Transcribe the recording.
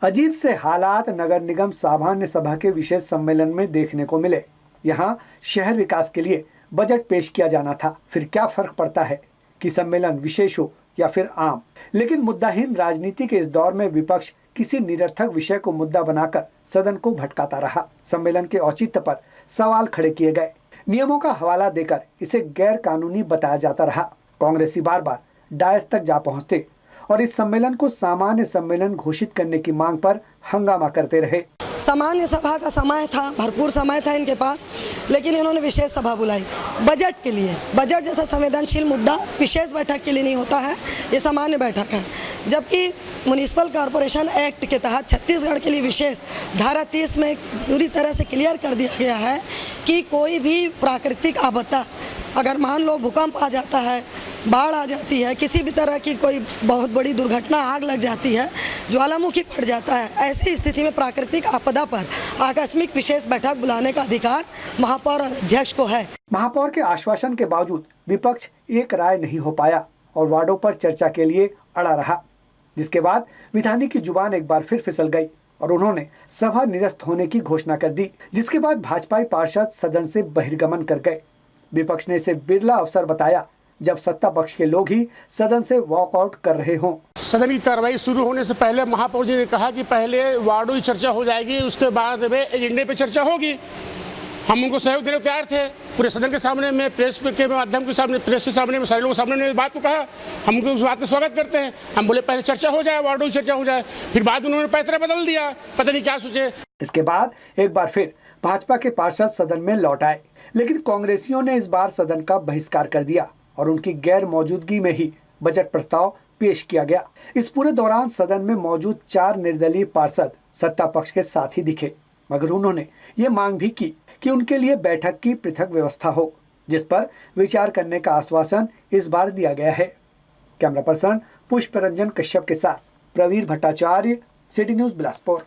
अजीब से हालात नगर निगम सामान्य सभा के विशेष सम्मेलन में देखने को मिले। यहाँ शहर विकास के लिए बजट पेश किया जाना था। फिर क्या फर्क पड़ता है कि सम्मेलन विशेष हो या फिर आम। लेकिन मुद्दाहीन राजनीति के इस दौर में विपक्ष किसी निरर्थक विषय को मुद्दा बनाकर सदन को भटकाता रहा। सम्मेलन के औचित्य पर सवाल खड़े किए गए। नियमों का हवाला देकर इसे गैर कानूनी बताया जाता रहा। कांग्रेसी बार बार डायस तक जा पहुंचते और इस सम्मेलन को सामान्य सम्मेलन घोषित करने की मांग पर हंगामा करते रहे। सामान्य सभा का समय था, भरपूर समय था इनके पास, लेकिन इन्होंने विशेष सभा बुलाई बजट के लिए। बजट जैसा संवेदनशील मुद्दा विशेष बैठक के लिए नहीं होता है, ये सामान्य बैठक है। जबकि म्युनिसिपल कॉरपोरेशन एक्ट के तहत छत्तीसगढ़ के लिए विशेष धारा 30 में पूरी तरह से क्लियर कर दिया गया है कि कोई भी प्राकृतिक आपदा, अगर मान लो भूकंप आ जाता है, बाढ़ आ जाती है, किसी भी तरह की कोई बहुत बड़ी दुर्घटना, आग लग जाती है, ज्वालामुखी फट जाता है, ऐसी स्थिति में प्राकृतिक आपदा पर आकस्मिक विशेष बैठक बुलाने का अधिकार महापौर और अध्यक्ष को है। महापौर के आश्वासन के बावजूद विपक्ष एक राय नहीं हो पाया और वार्डों पर चर्चा के लिए अड़ा रहा, जिसके बाद विधानी की जुबान एक बार फिर फिसल गई और उन्होंने सभा निरस्त होने की घोषणा कर दी, जिसके बाद भाजपाई पार्षद सदन से बहिर्गमन कर गए। विपक्ष ने इसे बिरला अवसर बताया जब सत्ता पक्ष के लोग ही सदन से वॉकआउट कर रहे हों। सदन की कार्रवाई शुरू होने से पहले महापौर जी ने कहा कि पहले वार्डों की चर्चा हो जाएगी, उसके बाद में एजेंडे पे चर्चा होगी। हम उनको सहयोग देने को तैयार थे। पूरे सदन के सामने में, प्रेस के माध्यम के सामने, प्रेस के सामने में, सारे लोगों के सामने ने बात को कहा। हम उस बात का स्वागत करते हैं। हम बोले पहले चर्चा हो जाए, वार्डों की चर्चा हो जाए। फिर बाद उन्होंने पैतरा बदल दिया, पता नहीं क्या सोचे। इसके बाद एक बार फिर भाजपा के पार्षद सदन में लौट आए, लेकिन कांग्रेसियों ने इस बार सदन का बहिष्कार कर दिया और उनकी गैर मौजूदगी में ही बजट प्रस्ताव पेश किया गया। इस पूरे दौरान सदन में मौजूद 4 निर्दलीय पार्षद सत्ता पक्ष के साथ ही दिखे, मगर उन्होंने ये मांग भी की कि उनके लिए बैठक की पृथक व्यवस्था हो, जिस पर विचार करने का आश्वासन इस बार दिया गया है। कैमरा पर्सन पुष्प रंजन कश्यप के साथ प्रवीर भट्टाचार्य, सिटी न्यूज़ बिलासपुर।